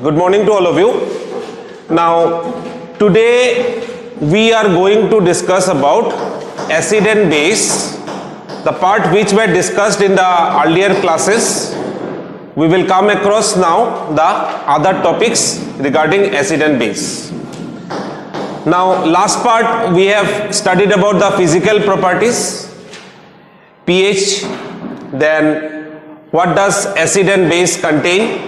Good morning to all of you. Now, today we are going to discuss about acid and base, the part which were discussed in the earlier classes. We will come across now the other topics regarding acid and base. Now, last part we have studied about the physical properties, pH, then what does acid and base contain,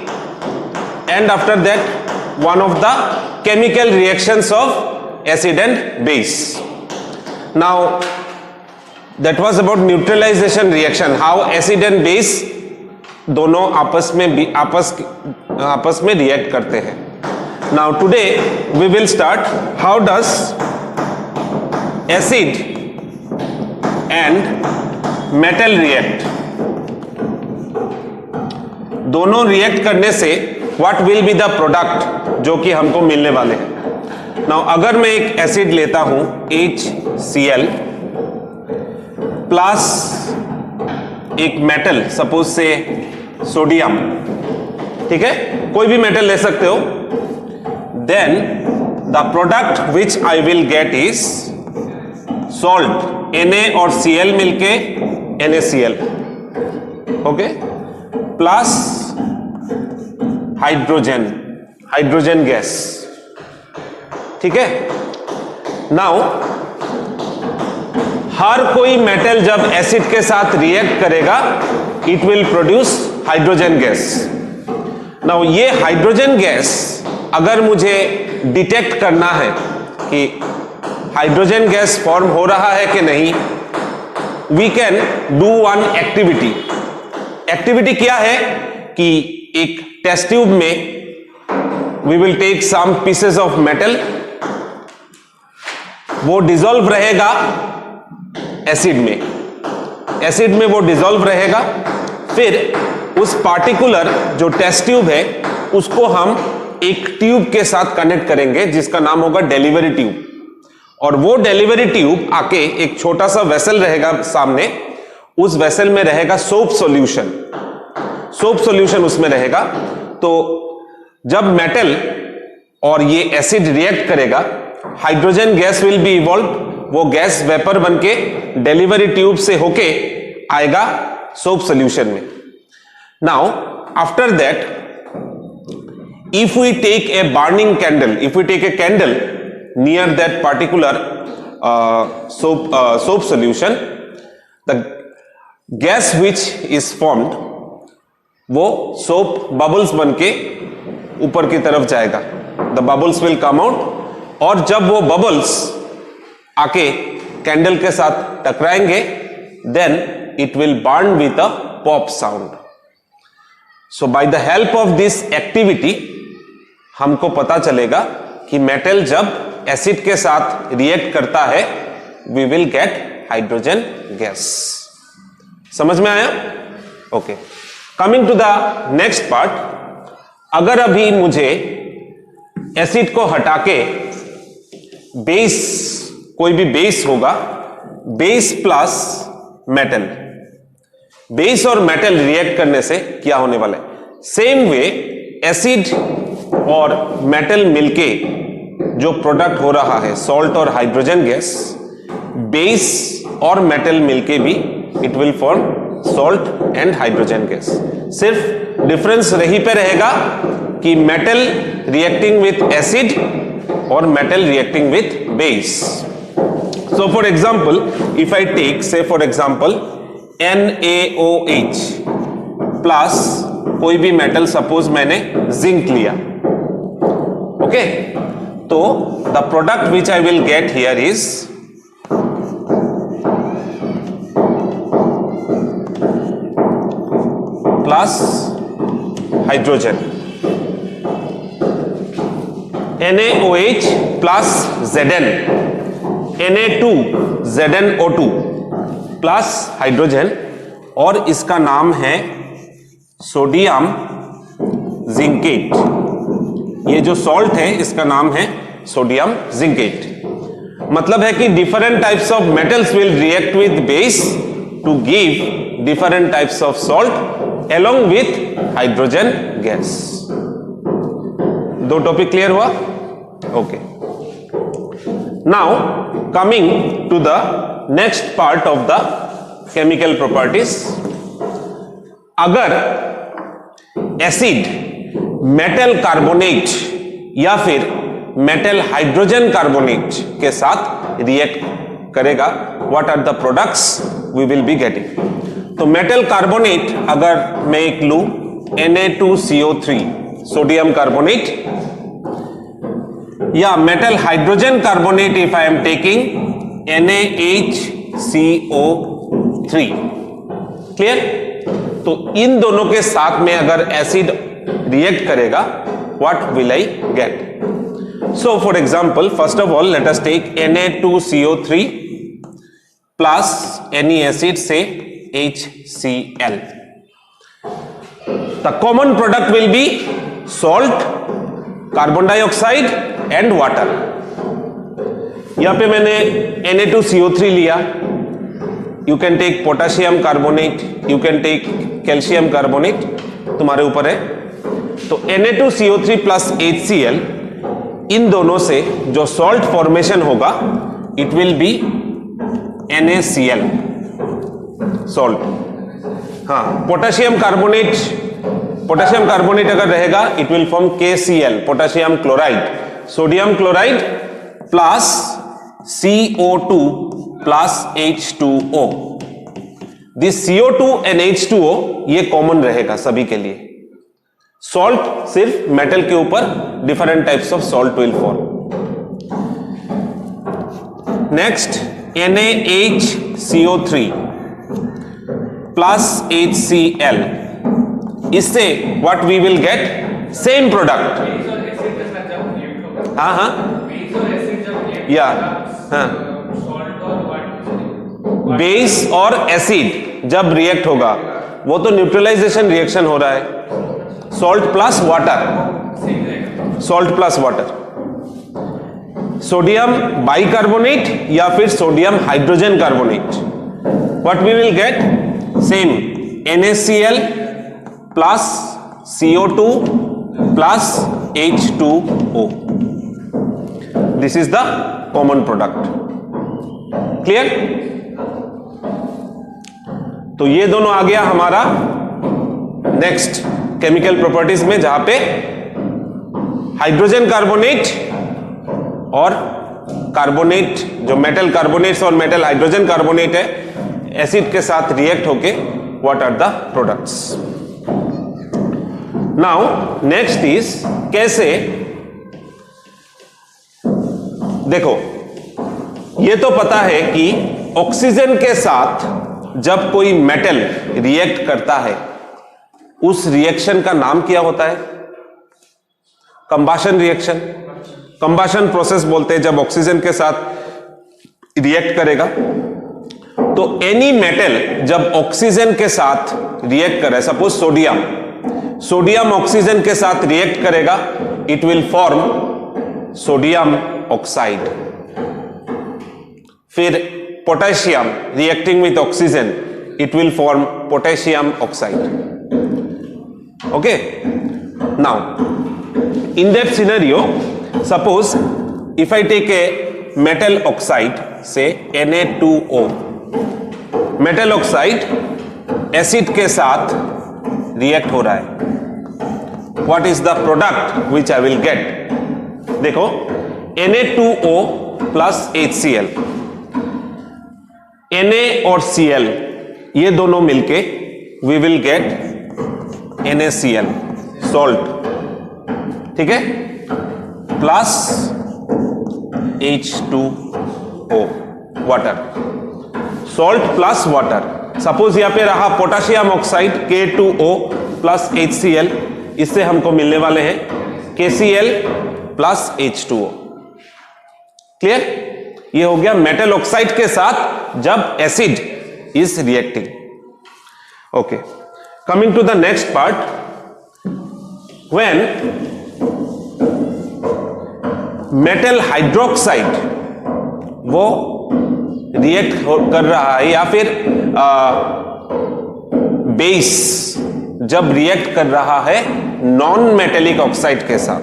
and after that one of the chemical reactions of acid and base. Now that was about neutralization reaction, how acid and base दोनों आपस में react करते हैं. Now today we will start how does acid and metal react. दोनों react करने से what will be the product जो कि हमको मिलने वाले हैं. नाउ अगर मैं एक एसिड लेता हूं HCl प्लस एक मेटल सपोज से सोडियम, ठीक है, कोई भी मेटल ले सकते हो, then the product which I will get is salt. Na और Cl मिलके NaCl, okay, plus hydrogen gas, ठीक है. नाउ हर कोई मेटल जब एसिड के साथ रिएक्ट करेगा it will produce hydrogen gas. Now ये हाइड्रोजन गैस अगर मुझे डिटेक्ट करना है कि हाइड्रोजन गैस फॉर्म हो रहा है कि नहीं, we can do one activity. Activity क्या है कि एक टेस्ट ट्यूब में we will take some pieces of metal, वो डिसॉल्व रहेगा एसिड में वो डिसॉल्व रहेगा. फिर उस पार्टिकुलर जो टेस्ट ट्यूब है उसको हम एक ट्यूब के साथ कनेक्ट करेंगे जिसका नाम होगा डिलीवरी ट्यूब, और वो डिलीवरी ट्यूब आके एक छोटा सा वेसल रहेगा सामने, उस वेसल में रहेगा सोप सॉल्यूशन उसमें रहेगा. तो जब मेटल और ये एसिड रिएक्ट करेगा hydrogen gas will be evolve, वो गैस वेपर बनके डिलीवरी ट्यूब से होके आएगा सोप सॉल्यूशन में. Now after that if we take a burning candle, if we take a candle near that particular soap solution, the gas which is formed वो soap bubbles बनके ऊपर की तरफ जाएगा. The bubbles will come out, और जब वो bubbles आके कैंडल के साथ टकराएंगे then it will burn with a pop sound. So by the help of this activity हमको पता चलेगा कि मेटल जब एसिड के साथ रिएक्ट करता है we will get hydrogen gas. समझ में आया? Okay, coming to the next part. अगर अभी मुझे एसिड को हटा के बेस, कोई भी बेस होगा, बेस प्लस मेटल, बेस और मेटल रिएक्ट करने से क्या होने वाला है, सेम वे एसिड और मेटल मिलके जो प्रोडक्ट हो रहा है सॉल्ट और हाइड्रोजन गैस, बेस और मेटल मिलके भी it will form salt and hydrogen gas. सिर्फ डिफरेंस रही पे रहेगा कि मेटल रिएक्टिंग विथ एसिड और metal reacting with base. So for example if I take say for example NaOH plus कोई भी मेटल, सपोज मैंने जिंक लिया, ओके, तो the product which I will get here is plus hydrogen, NaOH plus Zn, Na2ZnO2 plus hydrogen, और इसका नाम है sodium zincate. ये जो सॉल्ट है इसका नाम है सोडियम जिंकेट. मतलब है कि different types of metals will react with base to give different types of salt along with hydrogen gas. दो टॉपिक क्लियर हुआ? Okay, now coming to the next part of the chemical properties. अगर acid metal carbonate या फिर metal hydrogen carbonate के साथ react करेगा, what are the products we will be getting. तो metal carbonate अगर मैं एक लूं Na2CO3 सोडियम कार्बोनेट, या metal hydrogen carbonate if I am taking NaHCO3, clear? तो इन दोनों के साथ में अगर एसिड रिएक्ट करेगा, what will I get? So for example, first of all, let us take Na2CO3 plus any acid, say HCl. The common product will be salt, carbon dioxide and water. यहां पे मैंने Na2CO3 लिया, you can take potassium carbonate, you can take calcium carbonate, तुम्हारे ऊपर है। तो Na2CO3 plus HCl, इन दोनों से जो सॉल्ट फॉर्मेशन होगा it will be NaCl salt. हाँ, पोटेशियम कार्बोनेट अगर रहेगा it will form KCl potassium chloride, sodium chloride plus CO2 plus H2O। This CO2 and H2O ये कॉमन रहेगा सभी के लिए। सॉल्ट सिर्फ मेटल के ऊपर different types of salt will form. Next NaHCO3 plus HCl, इससे what we will get? Same product. हाँ हाँ या हाँ, बेस और एसिड जब रिएक्ट होगा, वो तो न्यूट्रलाइजेशन रिएक्शन हो रहा है। Salt plus water, salt plus water, sodium bicarbonate या फिर sodium hydrogen carbonate, what we will get? Same NaCl plus CO2 plus H2O। This is the common product, clear? तो ये दोनों आ गया हमारा नेक्स्ट केमिकल प्रॉपर्टीज में, जहां पे हाइड्रोजन कार्बोनेट और कार्बोनेट, जो मेटल कार्बोनेट्स और मेटल हाइड्रोजन कार्बोनेट है, एसिड के साथ रिएक्ट होके what are the products. Now next is कैसे, देखो ये तो पता है कि ऑक्सीजन के साथ जब कोई मेटल रिएक्ट करता है उस रिएक्शन का नाम क्या होता है? कंबाशन रिएक्शन, कंबाशन प्रोसेस बोलते हैं जब ऑक्सीजन के साथ रिएक्ट करेगा। तो एनी मेटल जब ऑक्सीजन के साथ रिएक्ट करे, सपोज सोडियम ऑक्सीजन के साथ रिएक्ट करेगा, it will form sodium oxide. फिर potassium reacting with oxygen, it will form potassium oxide. Okay, now in that scenario, suppose if I take a metal oxide, say Na2O, metal oxide acid के साथ react हो रहा है, what is the product which I will get? देखो Na2O plus HCl, Na और Cl ये दोनों मिलके we will get NaCl salt, ठीक है, plus H2O water, salt plus water. Suppose यहां पे रहा potassium oxide K2O plus HCl, इससे हमको मिलने वाले हैं KCl प्लस H2O, क्लियर? ये हो गया मेटल ऑक्साइड के साथ जब acid is reacting. Okay, coming to the next part, when metal hydroxide वो रिएक्ट कर रहा है, या फिर बेस जब रिएक्ट कर रहा है नॉन मेटेलिक ऑक्साइड के साथ,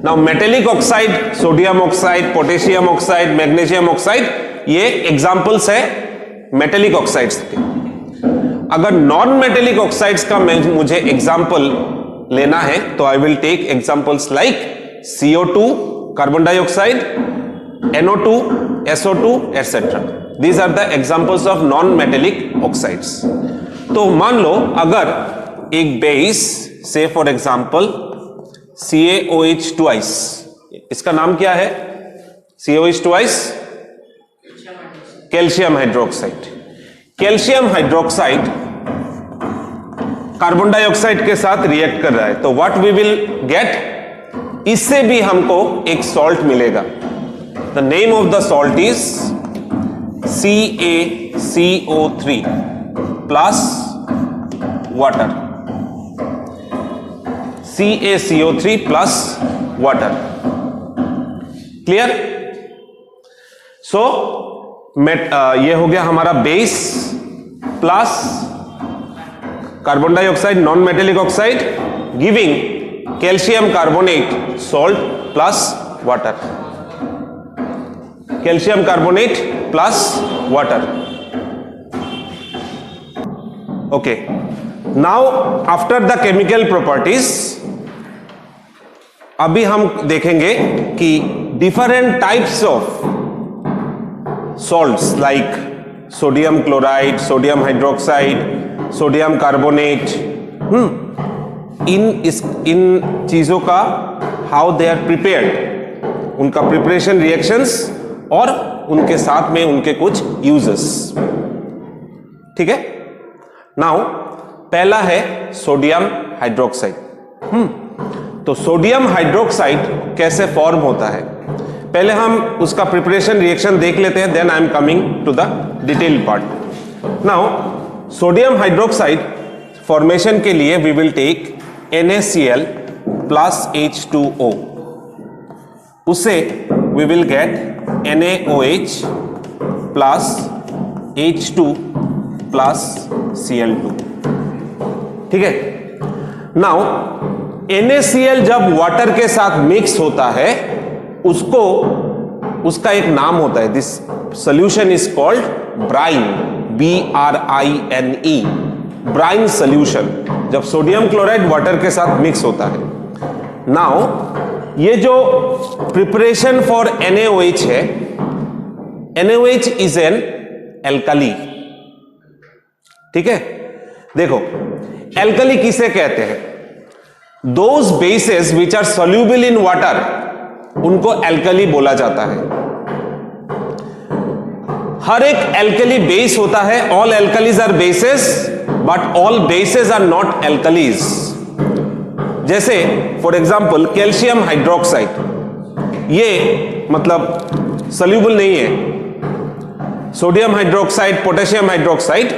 now metallic oxide, sodium oxide, potassium oxide, magnesium oxide, ये एग्जांपल्स है मेटेलिक ऑक्साइड्स के। अगर नॉन मेटेलिक ऑक्साइड्स का मुझे एग्जांपल लेना है तो I will take examples like CO2, carbon dioxide, NO2, SO2, etc. These are the examples of non-metallic oxides. तो मान लो अगर एक बेस, से फॉर एग्जाम्पल CaOH twice, इसका नाम क्या है? CaOH twice, calcium hydroxide. Calcium hydroxide carbon dioxide के साथ रिएक्ट कर रहा है, तो व्हाट वी विल गेट, इससे भी हमको एक सॉल्ट मिलेगा। The name of the salt is CaCO3 plus water, CaCO3 plus water. Clear? So ये हो गया हमारा base plus carbon dioxide, non metallic oxide, giving calcium carbonate salt plus water, calcium carbonate plus water. Okay, now after the chemical properties, अभी हम देखेंगे कि different types of salts like sodium chloride, sodium hydroxide, sodium carbonate, इन चीजों का how they are prepared, उनका preparation, reactions और उनके साथ में उनके कुछ यूजेस। ठीक है? नाउ पहला है सोडियम हाइड्रोक्साइड। तो सोडियम हाइड्रोक्साइड कैसे फॉर्म होता है, पहले हम उसका प्रिपरेशन, रिएक्शन देख लेते हैं, then I am coming to the detail part. Now sodium hydroxide formation के लिए we will take NaCl plus H2O, उससे we will get NaOH plus H2 plus Cl2। ठीक है? नाउ NaCl जब वाटर के साथ मिक्स होता है, उसको, उसका एक नाम होता है, this solution is called brine, BRINE, brine solution, जब सोडियम क्लोराइड वाटर के साथ मिक्स होता है। नाउ ये जो प्रिपरेशन फॉर NaOH है, NaOH इज एन एल्कली। ठीक है? देखो, एल्कली किसे कहते हैं? Those bases which are soluble in water, उनको एल्कली बोला जाता है। हर एक एल्कली बेस होता है, all alkalis are bases, but all bases are not alkalis. जैसे फॉर एग्जांपल कैल्शियम हाइड्रोक्साइड, ये मतलब सोल्यूबल नहीं है। Sodium hydroxide, potassium hydroxide,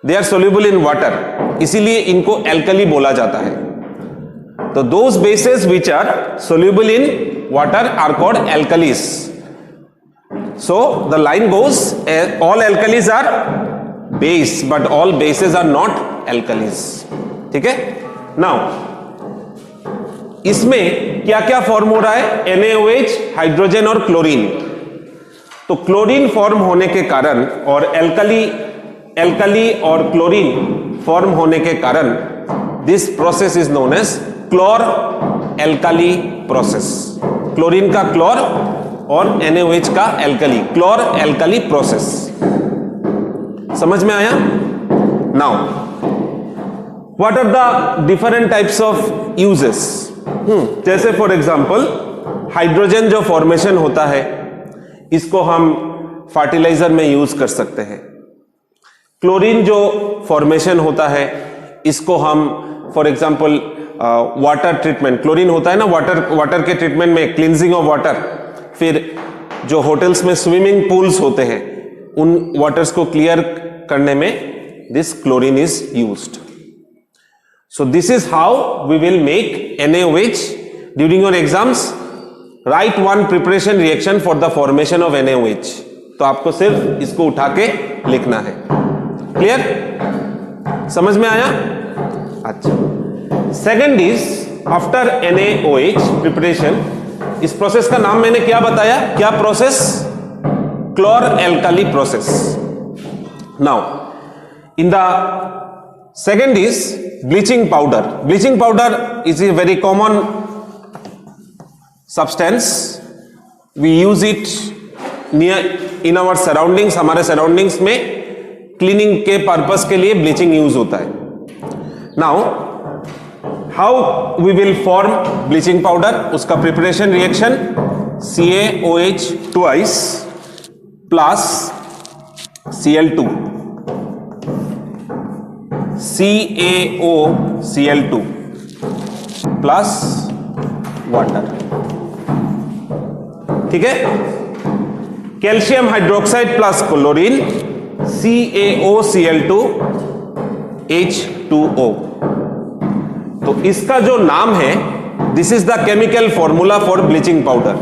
they are soluble in water, इसीलिए इनको एल्कली बोला जाता है। तो those bases which are soluble in water are called alkalis. So the line goes, all alkalis are base, but all bases are not alkalis. ठीक है? Now इसमें क्या क्या फॉर्म हो रहा है? NaOH, हाइड्रोजन और क्लोरीन। तो क्लोरीन फॉर्म होने के कारण और एल्कली और क्लोरीन फॉर्म होने के कारण this process is known as chlor alkali process. Chlorine का क्लोर और NaOH का एल्कली, क्लोर एल्कली प्रोसेस। समझ में आया? Now what are the different types of uses? जैसे फॉर एग्जांपल हाइड्रोजन जो फॉर्मेशन होता है, इसको हम फर्टिलाइजर में यूज कर सकते हैं। क्लोरीन जो फॉर्मेशन होता है, इसको हम for example water treatment, chlorine होता है ना, वाटर के ट्रीटमेंट में, क्लींजिंग ऑफ वाटर, फिर जो होटल्स में स्विमिंग पूल्स होते हैं, उन वाटर्स को क्लियर करने में this chlorine is used. So this is how we will make NaOH. During your exams, write one preparation reaction for the formation of NaOH. तो आपको सिर्फ इसको उठा के लिखना है। क्लियर? समझ में आया? अच्छा। Second is after NaOH preparation, इस प्रोसेस का नाम मैंने क्या बताया, क्या process, chlor alkali process. Now in the second is bleaching powder. Bleaching powder is a very common substance. We use it near in our surroundings. हमारे surroundings में cleaning के पर्पस के लिए ब्लीचिंग यूज होता है. Now how we will form bleaching powder, उसका preparation reaction CaOH twice plus Cl2, CaOCl2 plus water. ठीक है. Calcium hydroxide plus chlorine CaOCl2 H2O. तो इसका जो नाम है, this is the chemical formula for bleaching powder,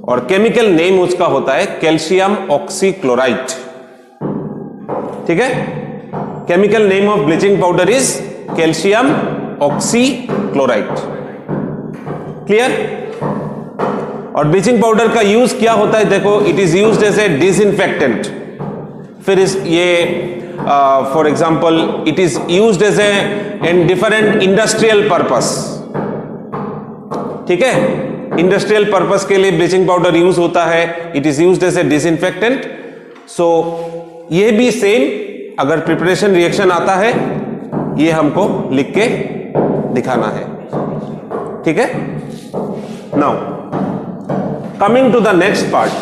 और केमिकल नेम उसका होता है कैल्शियम ऑक्सीक्लोराइड. ठीक है. Chemical name of bleaching powder is calcium oxychloride. Clear. और ब्लीचिंग पाउडर का यूज क्या होता है, देखो, it is used as a disinfectant. फिर ये for example it is used as a in different industrial purpose. ठीक है. इंडस्ट्रियल पर्पस के लिए ब्लीचिंग पाउडर यूज होता है. It is used as a disinfectant. So ये भी सेम, अगर प्रिपरेशन रिएक्शन आता है, ये हमको लिख के दिखाना है. ठीक है. Now coming to the next part,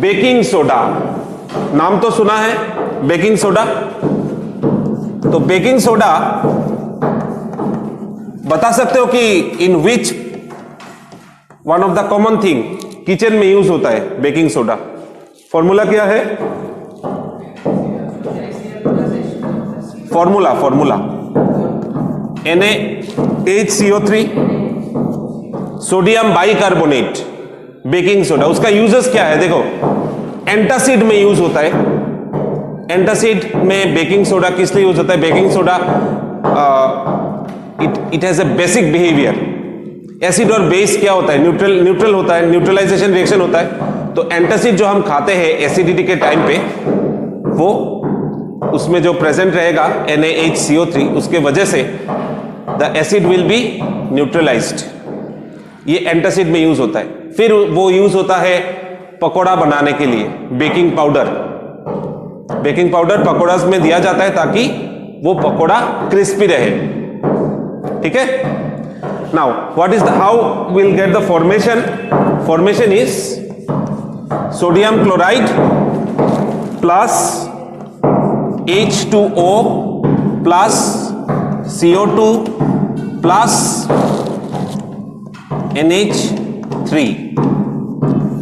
baking soda. नाम तो सुना है बेकिंग सोडा. तो बेकिंग सोडा बता सकते हो कि in which one of the common thing kitchen में यूज होता है बेकिंग सोडा. फॉर्मूला क्या है, formula NaHCO3 sodium bicarbonate baking soda. उसका यूजेस क्या है, देखो, एंटासिड में यूज होता है. एंटासिड में बेकिंग सोडा किस लिए यूज होता है, baking soda it has a basic behaviour. Acid और बेस क्या होता है, न्यूट्रल होता है, न्यूट्रलाइजेशन रिएक्शन होता है. तो एंटासिड जो हम खाते हैं एसिडिटी के टाइम पे, वो उसमें जो प्रेजेंट रहेगा NaHCO3, उसके वजह से the acid will be neutralised. ये एंटासिड में यूज होता है. फिर वो यूज होता है पकोड़ा बनाने के लिए. बेकिंग पाउडर पकोड़ास में दिया जाता है ताकि वो पकोड़ा क्रिस्पी रहे. ठीक है. Now what is the, how will get the formation. Formation is sodium chloride plus H2O plus CO2 plus NH3.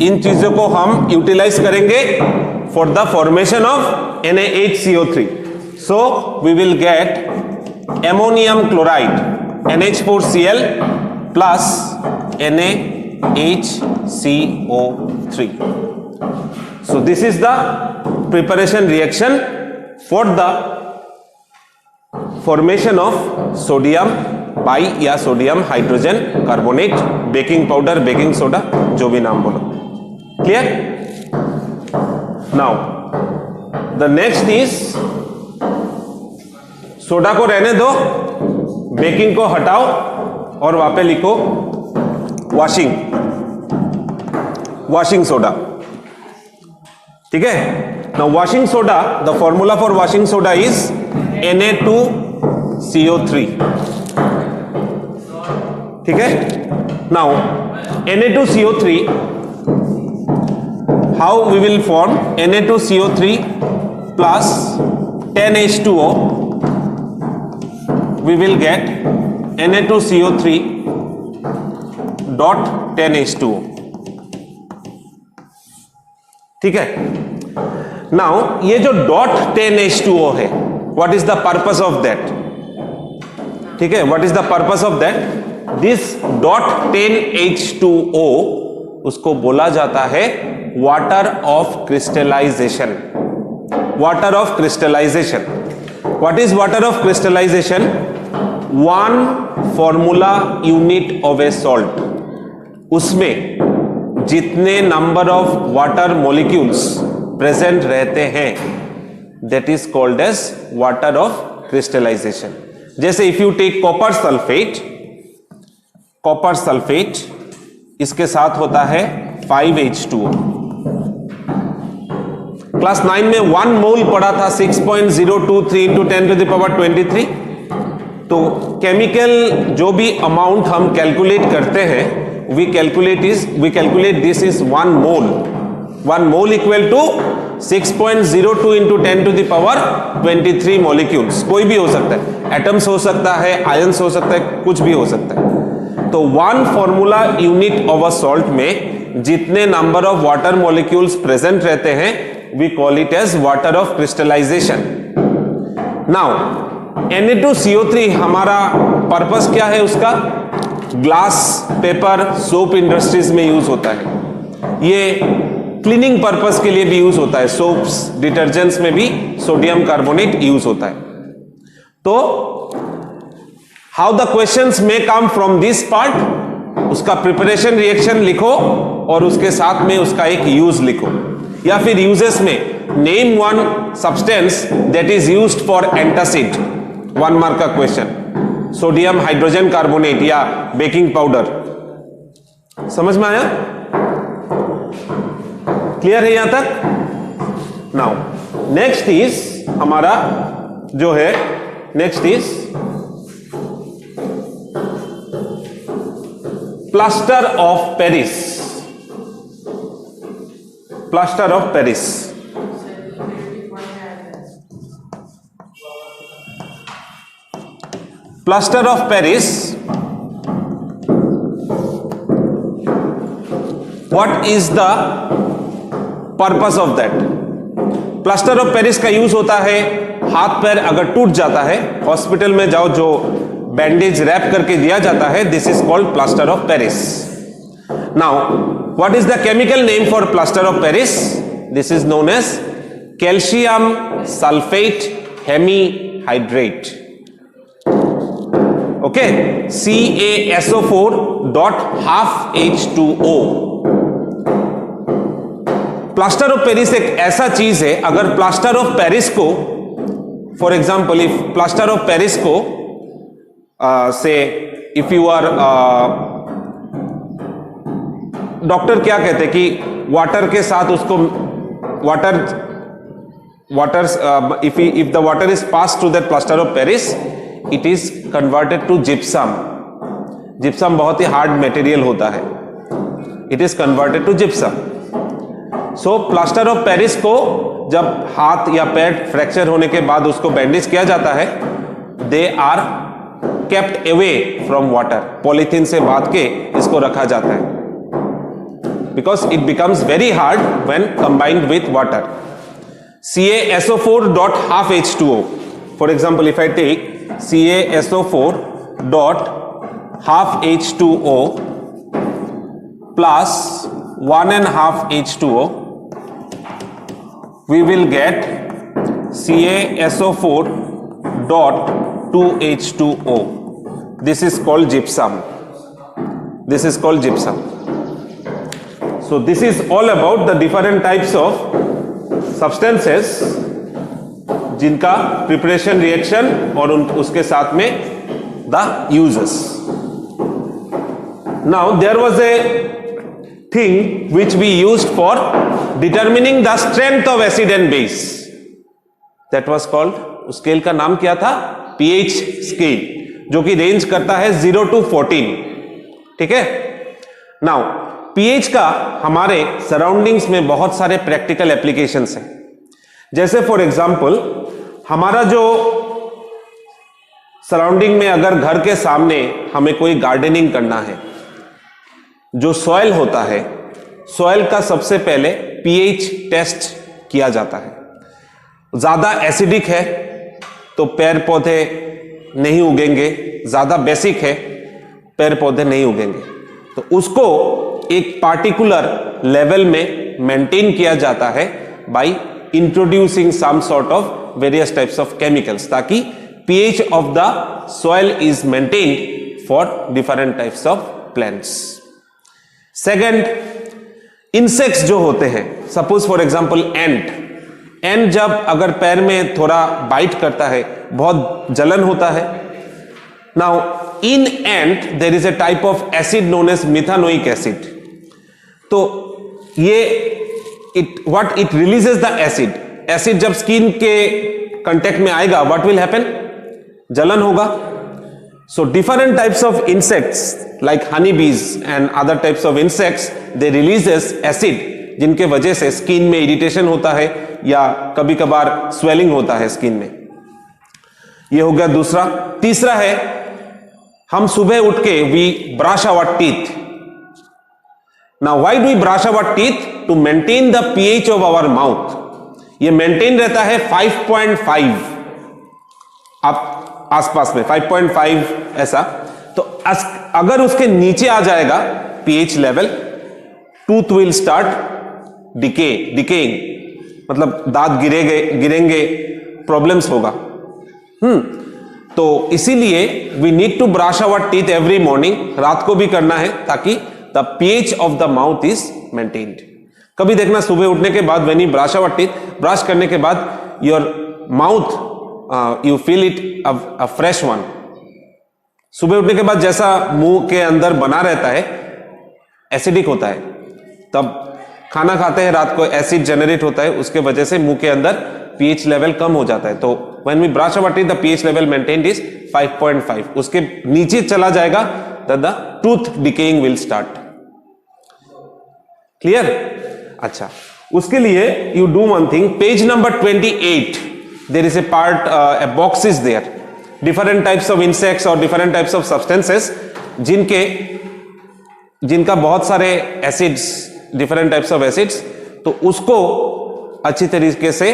इन चीजों को हम यूटिलाइज करेंगे for the formation of NaHCO3. So we will get ammonium chloride NH4Cl plus NaHCO3. So this is the preparation reaction for the formation of sodium bi या sodium hydrogen carbonate. Baking powder, baking soda, जो भी नाम बोलो. Clear. Now the next is, soda को रहने दो, baking को हटाओ और वहां पे लिखो वॉशिंग सोडा. ठीक है. Now washing soda, the formula for washing soda is Na2CO3. ठीक है. Now Na2CO3, how we will form Na2CO3 plus 10H2O. We will get Na2CO3 dot 10H2O. ठीक है. नाउ ये जो डॉट 10H2O है, what is the purpose of that. ठीक है. What is the purpose of that. This dot 10H2O, उसको बोला जाता है water of crystallization. Water of crystallization. What is water of crystallisation. 1 formula unit of a salt, उसमें जितने number of water molecules present रहते हैं, that is called as water of crystallisation. जैसे if you take copper sulphate, इसके साथ होता है 5H2O. Class 9 में 1 मोल पढ़ा था 6.023 इंटू 10 टू द पावर 23. तो केमिकल जो भी अमाउंट हम कैलकुलेट करते हैं, we calculate this is 1 mole. 1 mole equal to 6.02 into 10 to the power 23 molecules. कोई भी हो सकता है, एटम्स हो सकता है, आयंस हो सकता है, कुछ भी हो सकता है. तो 1 formula unit of a salt में जितने number of water molecules present रहते हैं, we call it as water of crystallization. Now Na2CO3 हमारा पर्पस क्या है उसका? ग्लास, पेपर, सोप इंडस्ट्रीज में यूज होता है. ये क्लीनिंग पर्पस के लिए भी यूज होता है. सोप्स, डिटर्जेंट्स में भी सोडियम कार्बोनेट यूज होता है. तो हाउ द क्वेश्चंस में कम फ्रॉम दिस पार्ट, उसका प्रिपरेशन रिएक्शन लिखो और उसके साथ में उसका एक यूज लिखो. या फिर यूजेस में name 1 substance that is used for antacid. 1 mark का क्वेश्चन. सोडियम हाइड्रोजन कार्बोनेट या बेकिंग पाउडर. समझ में आया? क्लियर है यहां तक? नाउ नेक्स्ट इज हमारा जो है, next is plaster of Paris. Plaster of Paris. Plaster of Paris, what is the purpose of that? Plaster of Paris का यूज होता है, हाथ पैर अगर टूट जाता है, हॉस्पिटल में जाओ, जो बैंडेज रैप करके दिया जाता है, this is called plaster of Paris. Now what is the chemical name for plaster of Paris? This is known as calcium sulphate hemihydrate. Okay, CaSO4 dot half H2O. Plaster of Paris एक ऐसा चीज है, अगर plaster of Paris को, for example if plaster of Paris को से if you are, doctor क्या कहते हैं कि वाटर के साथ उसको if the water is passed through that plaster of Paris, it is converted to gypsum. gypsum बहुत ही हार्ड मटेरियल होता है. It is converted to gypsum. So plaster of Paris को जब हाथ या पैर फ्रैक्चर होने के बाद उसको बैंडेज किया जाता है, they are kept away from water. Polythene से बांध के इसको रखा जाता है, because it becomes very hard when combined with water. CaSO4 dot half H2O. For example, if I take CaSO4 dot half H2O plus 1.5 H2O, we will get CaSO4 dot 2 H2O. This is called gypsum. This is called gypsum. So this is all about the different types of substances जिनका preparation reaction और उसके साथ में the uses. Now there was a thing which we used for determining the strength of acid and base. That was called, उस scale का नाम क्या था? pH स्केल, जो कि रेंज करता है 0 to 14. ठीक है? नाउ pH का हमारे सराउंडिंग्स में बहुत सारे प्रैक्टिकल एप्लीकेशंस हैं. जैसे फॉर एग्जांपल, हमारा जो सराउंडिंग में अगर घर के सामने हमें कोई गार्डनिंग करना है, जो सॉइल होता है, सॉइल का सबसे पहले pH टेस्ट किया जाता है. ज्यादा एसिडिक है तो पेड़ पौधे नहीं उगेंगे, ज्यादा बेसिक है पेड़ पौधे नहीं उगेंगे. तो उसको एक पार्टिकुलर लेवल में मेंटेन किया जाता है by introducing some sort of various types of chemicals, ताकि pH of the soil is maintained for different types of plants. Second, insects जो होते हैं, suppose for example ant जब अगर पैर में थोड़ा बाइट करता है, बहुत जलन होता है. Now in ant there is a type of acid known as methanoic acid. तो ये what it releases the acid जब स्किन के कांटेक्ट में आएगा, what will happen? जलन होगा. So different types of insects like honeybees and other types of insects, they releases acid जिनके वजह से स्किन में इरिटेशन होता है या कभी कभार स्वेलिंग होता है स्किन में. ये हो गया दूसरा. तीसरा है, हम सुबह उठ के we brush our teeth. Now why do we brush our teeth? To maintain the pH of our mouth. ये मेंटेन रहता है 5.5 आप आसपास में 5.5 ऐसा. तो अगर उसके नीचे आ जाएगा pH level, tooth will start decaying, मतलब दांत गिरेंगे, प्रॉब्लम्स होगा. तो इसीलिए we need to brush our teeth every morning. रात को भी करना है ताकि the pH of the mouth is maintained. कभी देखना सुबह उठने के बाद when you brush our teeth, brush करने के बाद your mouth you feel it a fresh one. सुबह उठने के बाद जैसा मुंह के अंदर बना रहता है, एसिडिक होता है. तब खाना खाते हैं रात को, एसिड जनरेट होता है, उसके वजह से मुंह के अंदर pH लेवल कम हो जाता है. तो when we brush our teeth the pH level maintained is 5.5. उसके नीचे चला जाएगा तो the tooth decaying will start. Clear? अच्छा, उसके लिए you do one thing. Page number 28 there is a part, a box is there, different types of insects और different types of substances जिनका बहुत सारे acids, different types of acids. तो उसको अच्छी तरीके से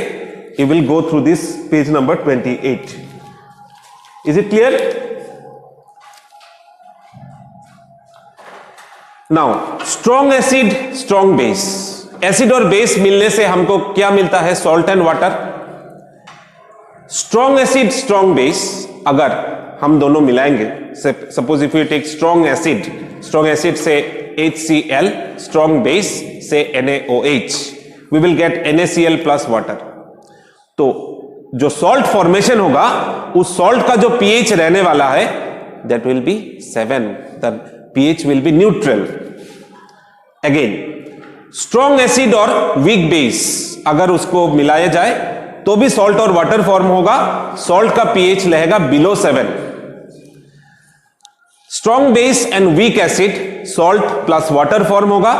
you will go through this page number 28. Is it clear? Now strong acid, strong base. Acid और बेस मिलने से हमको क्या मिलता है? Salt and water. Strong acid, strong base अगर हम दोनों मिलाएंगे, suppose if you take strong acid से HCl, स्ट्रॉन्ग बेस से NaOH, we will get NaCl plus water. तो जो सॉल्ट फॉर्मेशन होगा, उस सॉल्ट का जो pH रहने वाला है, that will be 7. The pH will be neutral. Again strong acid और वीक बेस अगर उसको मिलाया जाए तो भी सॉल्ट और वाटर फॉर्म होगा. सॉल्ट का pH रहेगा below 7. Strong base and weak acid, salt plus water form होगा,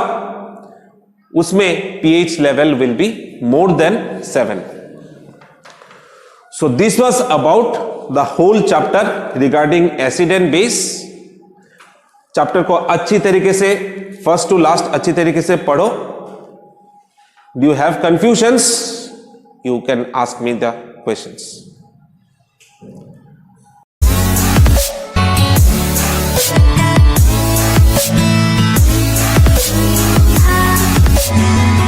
उसमें pH level will be more than 7. So this was about the whole chapter regarding acid and base. Chapter को अच्छी तरीके से first to last अच्छी तरीके से पढ़ो. Do you have confusions? You can ask me the questions.